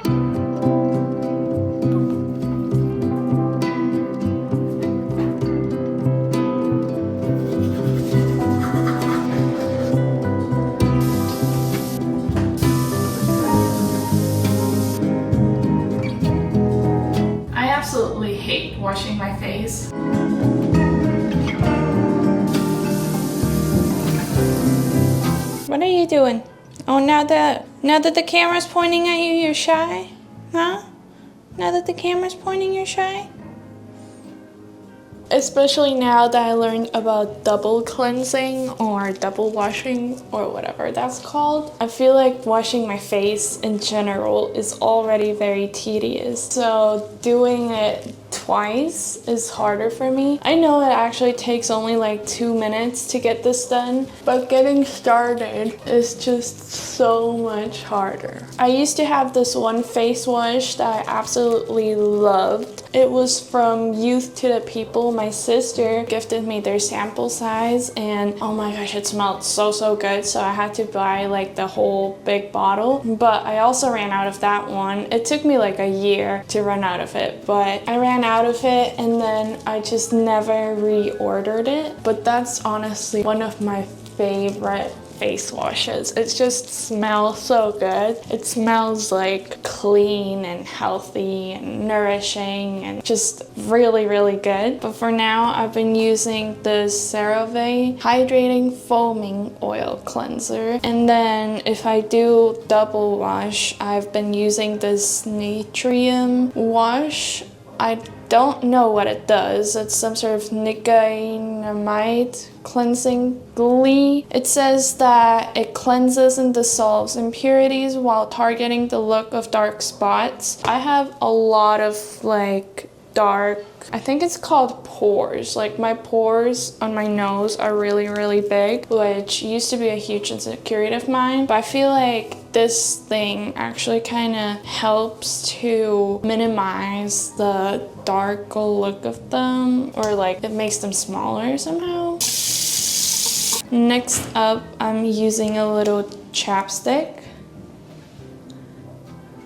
I absolutely hate washing my face. What are you doing? Oh, now that the camera's pointing at you, you're shy? Huh? Now that the camera's pointing, you're shy? Especially now that I learned about double cleansing or double washing or whatever that's called. I feel like washing my face in general is already very tedious. So doing it twice is harder for me. I know it actually takes only like 2 minutes to get this done, but getting started is just so much harder. I used to have this one face wash that I absolutely loved. It was from Youth to the People. My sister gifted me their sample size and oh my gosh, it smelled so good. So I had to buy like the whole big bottle, but I also ran out of that one. It took me like a year to run out of it, but I ran out of it and then I just never reordered it. But that's honestly one of my favorite face washes. It just smells so good. It smells like clean and healthy and nourishing and just really good. But for now, I've been using the CeraVe Hydrating Foaming Oil Cleanser. And then if I do double wash, I've been using this Natrium wash. I don't know what it does. It's some sort of nicotinamide cleansing glee. It says that it cleanses and dissolves impurities while targeting the look of dark spots. I have a lot of like dark, I think it's called pores. Like my pores on my nose are really big, which used to be a huge insecurity of mine, but I feel like this thing actually kind of helps to minimize the dark look of them, or like it makes them smaller somehow. Next up, I'm using a little chapstick.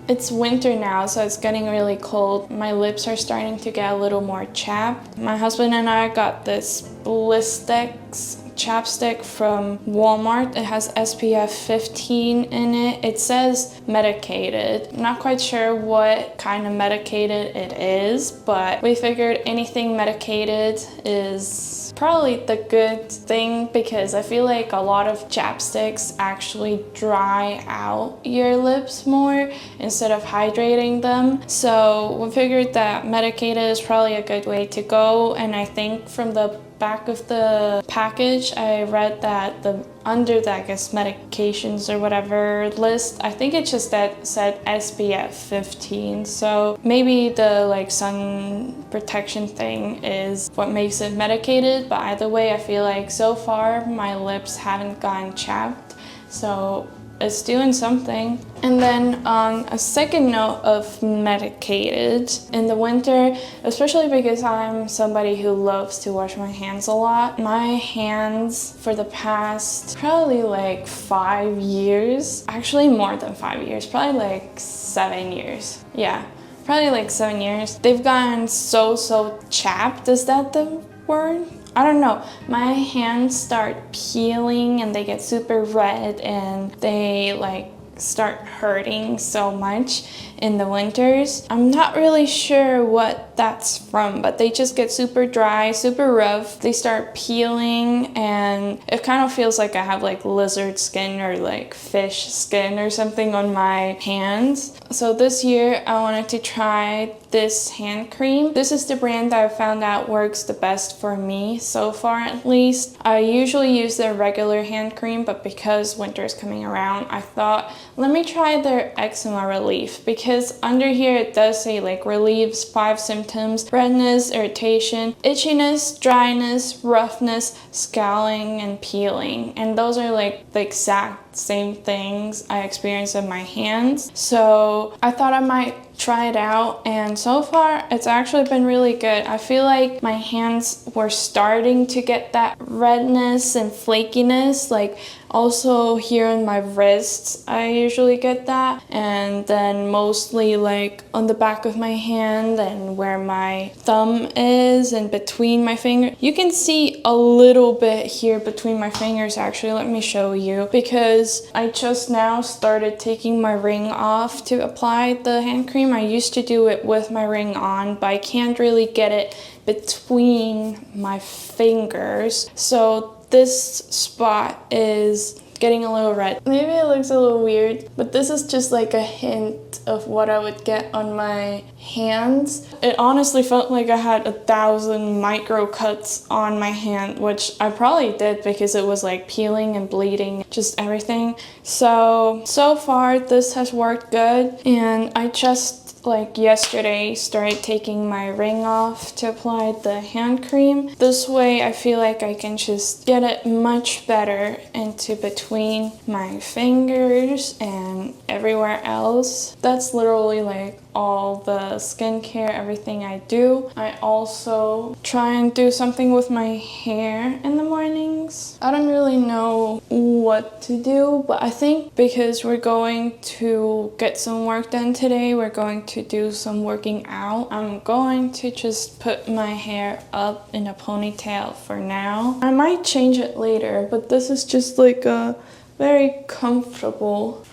It's winter now, so it's getting really cold. My lips are starting to get a little more chapped. My husband and I got this Blistex chapstick from Walmart. It has SPF 15 in it. It says medicated. I'm not quite sure what kind of medicated it is, but we figured anything medicated is probably the good thing, because I feel like a lot of chapsticks actually dry out your lips more instead of hydrating them. So we figured that medicated is probably a good way to go. And I think from the back of the package, I read that under the, I guess, medications or whatever list, I think it just said SPF 15. So maybe the like sun protection thing is what makes it medicated. But either way, I feel like so far my lips haven't gotten chapped. So it's doing something. And then on a second note of medicated, in the winter, especially because I'm somebody who loves to wash my hands a lot, my hands for the past probably like 5 years, actually more than 5 years, probably like 7 years. Yeah, probably like 7 years. They've gotten so chapped. Is that the word? I don't know. My hands start peeling and they get super red and they like start hurting so much in the winters. I'm not really sure what that's from, but they just get super dry, super rough. They start peeling and it kind of feels like I have like lizard skin or like fish skin or something on my hands. So this year I wanted to try this hand cream. This is the brand that I found out works the best for me so far, at least. I usually use their regular hand cream, but because winter is coming around, I thought, let me try their eczema relief, because under here it does say like relieves 5 symptoms: redness, irritation, itchiness, dryness, roughness, scowling, and peeling. And those are like the exact same things I experienced in my hands. So I thought I might try it out, and so far it's actually been really good. I feel like my hands were starting to get that redness and flakiness, like also here in my wrists I usually get that, and then mostly like on the back of my hand and where my thumb is and between my finger. You can see a little bit here between my fingers. Actually, let me show you, because I just now started taking my ring off to apply the hand cream. I used to do it with my ring on, but I can't really get it between my fingers, so this spot is getting a little red. Maybe it looks a little weird, but this is just like a hint of what I would get on my hands. It honestly felt like I had 1,000 micro cuts on my hand, which I probably did because it was like peeling and bleeding, just everything. So far this has worked good, and I just like yesterday started taking my ring off to apply the hand cream. This way I feel like I can just get it much better into between my fingers and everywhere else. That's literally like all the skincare, everything I do. I also try and do something with my hair in the mornings. I don't really know what to do, but I think because we're going to get some work done today, we're going to do some working out. I'm going to just put my hair up in a ponytail for now. I might change it later, but this is just like a very comfortable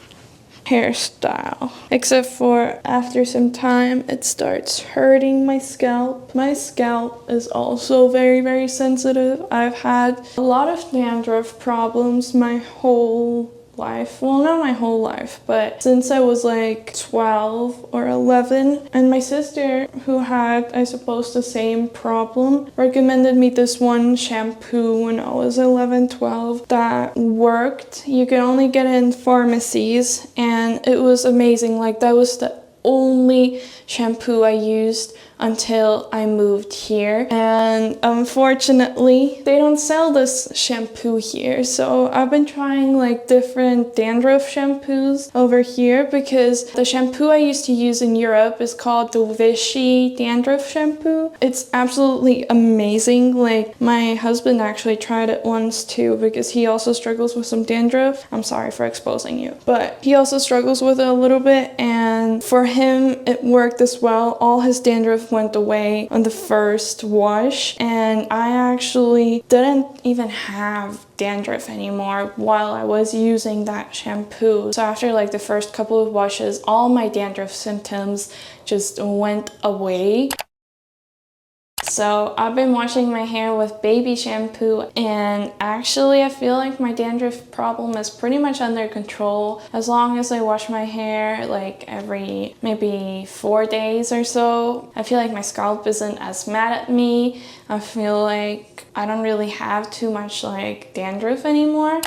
hairstyle, except for after some time it starts hurting my scalp. My scalp is also very sensitive. I've had a lot of dandruff problems my whole life. Well, not my whole life, but since I was like 12 or 11. And my sister, who had, I suppose, the same problem, recommended me this one shampoo when I was 11, 12 that worked. You can only get it in pharmacies, and it was amazing. Like, that was the only shampoo I used until I moved here, and unfortunately they don't sell this shampoo here, so I've been trying like different dandruff shampoos over here, because the shampoo I used to use in Europe is called the Vichy dandruff shampoo. It's absolutely amazing. Like, my husband actually tried it once too, because he also struggles with some dandruff. I'm sorry for exposing you, but he also struggles with it a little bit, and for him it worked as well. All his dandruff went away on the first wash, and I actually didn't even have dandruff anymore while I was using that shampoo. So after like the first couple of washes, all my dandruff symptoms just went away. So I've been washing my hair with baby shampoo, and actually I feel like my dandruff problem is pretty much under control. As long as I wash my hair like every maybe 4 days or so, I feel like my scalp isn't as mad at me. I feel like I don't really have too much like dandruff anymore.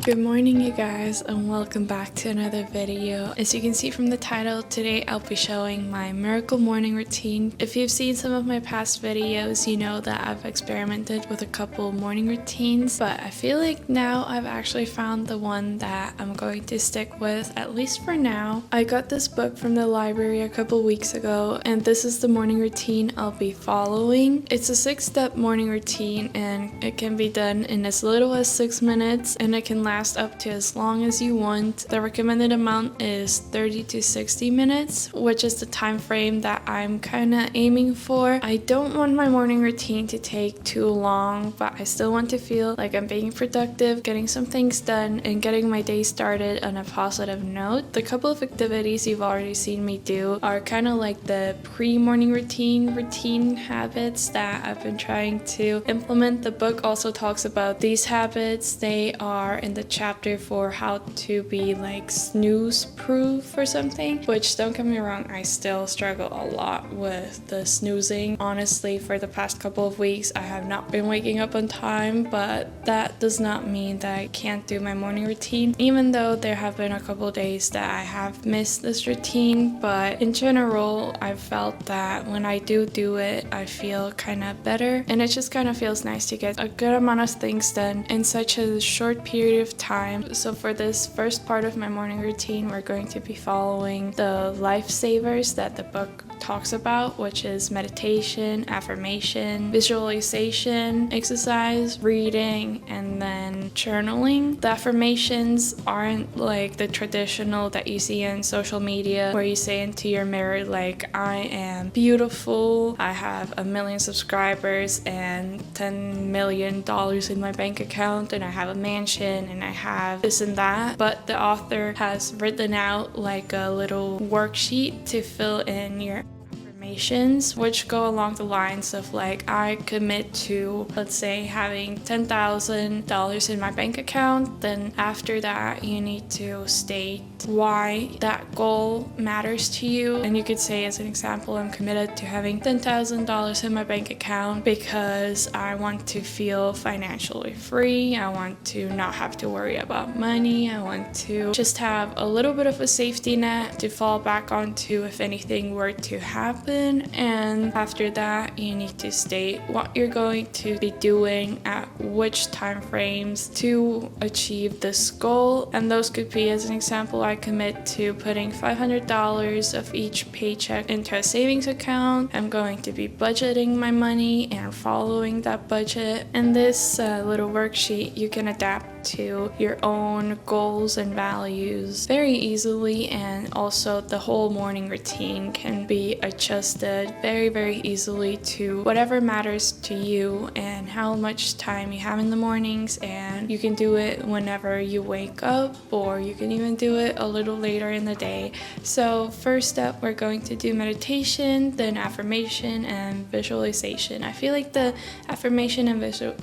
Good morning, you guys, and welcome back to another video. As you can see from the title, today I'll be showing my miracle morning routine. If you've seen some of my past videos, you know that I've experimented with a couple morning routines, but I feel like now I've actually found the one that I'm going to stick with, at least for now. I got this book from the library a couple weeks ago, and this is the morning routine I'll be following. It's a 6-step morning routine, and it can be done in as little as 6 minutes, and it can last up to as long as you want. The recommended amount is 30 to 60 minutes, which is the time frame that I'm kind of aiming for. I don't want my morning routine to take too long, but I still want to feel like I'm being productive, getting some things done, and getting my day started on a positive note. The couple of activities you've already seen me do are kind of like the pre-morning routine habits that I've been trying to implement. The book also talks about these habits. They are in the chapter for how to be like snooze proof or something, which don't get me wrong, I still struggle a lot with the snoozing. Honestly, for the past couple of weeks, I have not been waking up on time, but that does not mean that I can't do my morning routine, even though there have been a couple days that I have missed this routine. But in general, I've felt that when I do it, I feel kind of better, and it just kind of feels nice to get a good amount of things done in such a short period of time. So for this first part of my morning routine, we're going to be following the lifesavers that the book talks about, which is meditation, affirmation, visualization, exercise, reading, and then journaling. The affirmations aren't like the traditional that you see in social media where you say into your mirror like, I am beautiful, I have 1 million subscribers and $10 million in my bank account, and I have a mansion, and I have this and that. But the author has written out like a little worksheet to fill in your affirmations, which go along the lines of like, I commit to, let's say, having $10,000 in my bank account. Then after that, you need to state why that goal matters to you. And you could say, as an example, I'm committed to having $10,000 in my bank account because I want to feel financially free. I want to not have to worry about money. I want to just have a little bit of a safety net to fall back onto if anything were to happen. And after that, you need to state what you're going to be doing at which time frames to achieve this goal. And those could be, as an example, I commit to putting $500 of each paycheck into a savings account. I'm going to be budgeting my money and following that budget. And this little worksheet you can adapt to your own goals and values very easily, and also the whole morning routine can be adjusted very easily to whatever matters to you and how much time you have in the mornings. And you can do it whenever you wake up, or you can even do it a little later in the day. So first up, we're going to do meditation, then affirmation and visualization. I feel like the affirmation and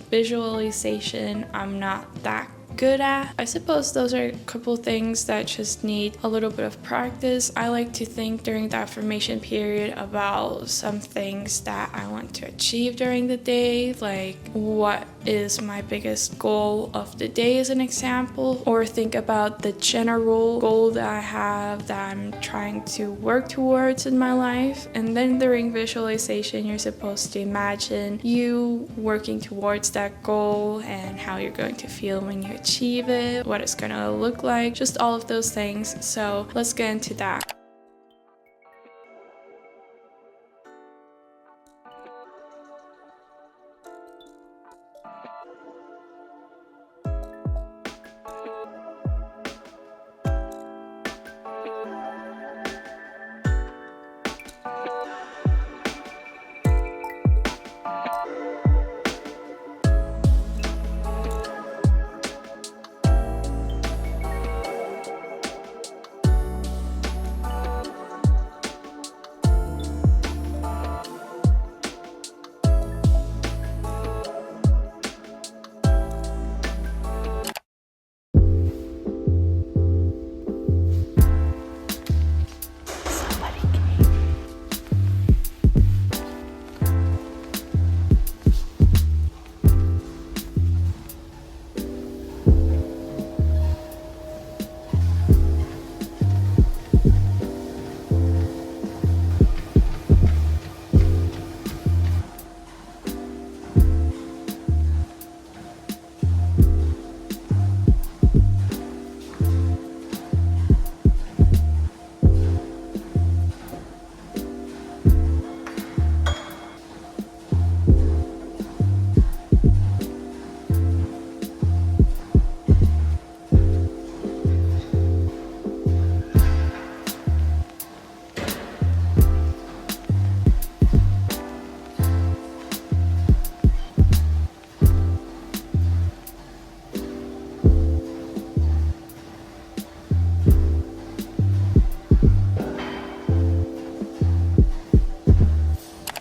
visualization I'm not that good at. I suppose those are a couple things that just need a little bit of practice. I like to think during the affirmation period about some things that I want to achieve during the day, like what is my biggest goal of the day as an example, or think about the general goal that I have that I'm trying to work towards in my life. And then during visualization, you're supposed to imagine you working towards that goal and how you're going to feel when you achieve it, what it's gonna look like, just all of those things. So let's get into that.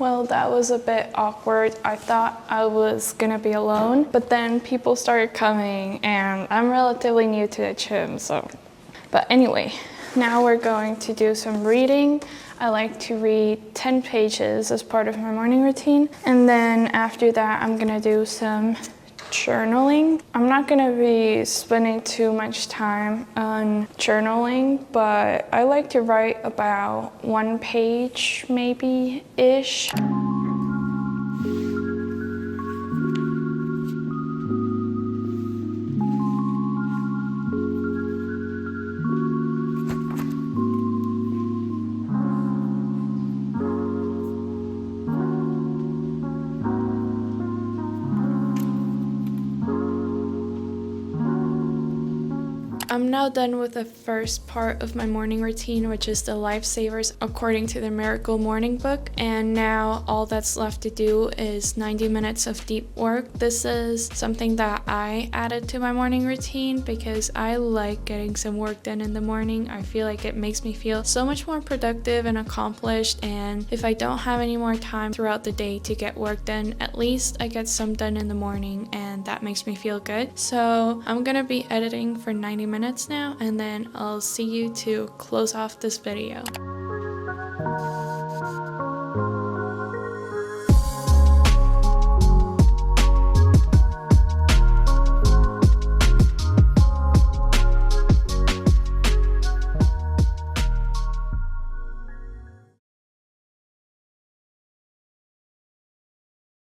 Well, that was a bit awkward. I thought I was gonna be alone, but then people started coming and I'm relatively new to the gym, so. But anyway, now we're going to do some reading. I like to read 10 pages as part of my morning routine. And then after that, I'm gonna do some journaling. I'm not gonna be spending too much time on journaling, but I like to write about 1 page maybe-ish. I'm now done with the first part of my morning routine, which is the lifesavers according to the Miracle Morning Book. And now all that's left to do is 90 minutes of deep work. This is something that I added to my morning routine because I like getting some work done in the morning. I feel like it makes me feel so much more productive and accomplished. And if I don't have any more time throughout the day to get work done, at least I get some done in the morning, and that makes me feel good. So I'm gonna be editing for 90 minutes now, and then I'll see you to close off this video.